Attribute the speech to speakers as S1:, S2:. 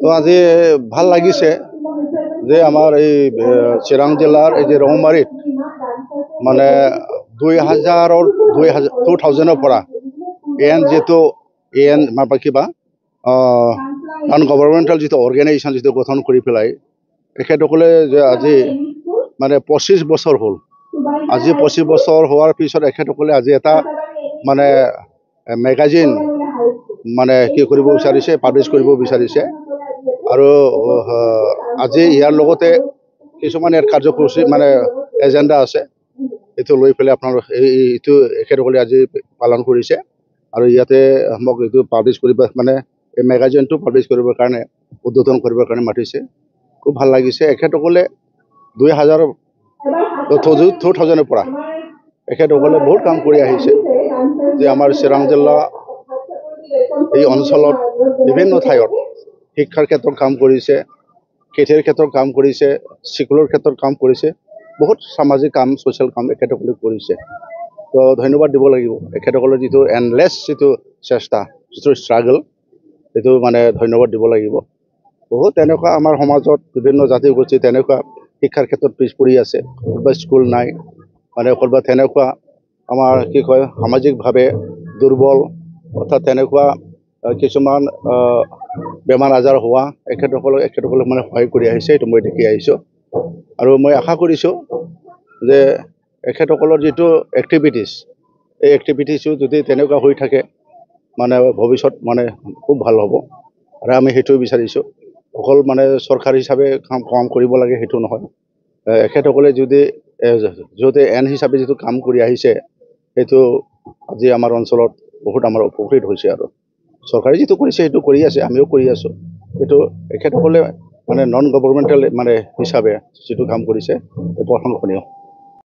S1: তো আজি ভাল লাগিছে যে আমাৰ এই চিৰাং জিলাৰ এই যে ৰৌমাৰীত মানে 2000ৰ পৰা যিটো মানে কিবা নন গভৰ্ণমেণ্টেল যিটো অৰ্গেনাইজেশ্যন যিটো গঠন কৰি পেলাই তেখেতসকলে যে আজি মানে 25 বছৰ হ'ল। আজি 25 বছৰ হোৱাৰ পিছত এখেতসকলে আজি এটা মানে মেগাজিন মানে কি কৰিব বিচাৰিছে, পাব্লিছ কৰিব বিচাৰিছে। আৰু আজি ইয়াৰ লগতে কিছুমান কাৰ্যসূচী মানে এজেণ্ডা আছে, এইটো লৈ পেলাই আপোনালোক এইটো এখেতসকলে আজি পালন কৰিছে। আৰু ইয়াতে মোক এইটো পাব্লিছ কৰিব মানে এই মেগাজিনটো পাব্লিছ কৰিবৰ কাৰণে উদ্বোধন কৰিবৰ কাৰণে মাতিছে। খুব ভাল লাগিছে। এখেতসকলে 2000ৰ পৰা এখেতসকলে বহুত কাম কৰি আহিছে, যে আমাৰ চিৰাং জিলা এই অঞ্চলত বিভিন্ন ঠাইত শিক্ষাৰ ক্ষেত্ৰত কাম কৰিছে, খেতিৰ ক্ষেত্ৰত কাম কৰিছে, স্কুলৰ ক্ষেত্ৰত কাম কৰিছে, বহুত সামাজিক কাম, ছ'চিয়েল কাম এখেতসকলে কৰিছে। তো ধন্যবাদ দিব লাগিব এখেতসকলৰ যিটো এণ্ডলেছ যিটো চেষ্টা, যিটো ষ্ট্ৰাগল, সেইটো মানে ধন্যবাদ দিব লাগিব। বহুত তেনেকুৱা আমাৰ সমাজত বিভিন্ন জাতি গোষ্ঠী তেনেকুৱা শিক্ষাৰ ক্ষেত্ৰত পিছ পৰি আছে, ক'ৰবাত স্কুল নাই, মানে ক'ৰবাত তেনেকুৱা আমাৰ কি কয় সামাজিকভাৱে দুৰ্বল, অৰ্থাৎ তেনেকুৱা কিছুমান বেমাৰ আজাৰ হোৱা এখেতসকলে মানে সহায় কৰি আহিছে। এইটো মই দেখি আহিছোঁ। আৰু মই আশা কৰিছোঁ যে এখেতসকলৰ যিটো এক্টিভিটিছ, এই এক্টিভিটিছো যদি তেনেকুৱা হৈ থাকে মানে ভৱিষ্যত মানে খুব ভাল হ'ব। আৰু আমি সেইটোও বিচাৰিছোঁ। অকল মানে চৰকাৰ হিচাপে কাম কৰিব লাগে সেইটো নহয়। এখেতসকলে যদি এন হিচাপে যিটো কাম কৰি আহিছে, সেইটো আজি আমাৰ অঞ্চলত বহুত আমাৰ উপকৃত হৈছে। আৰু চৰকাৰে যিটো কৰিছে সেইটো কৰি আছে, আমিও কৰি আছোঁ। কিন্তু এখেতসকলে মানে নন গভৰ্ণমেণ্টেল মানে হিচাপে যিটো কাম কৰিছে, প্ৰশংসনীয়।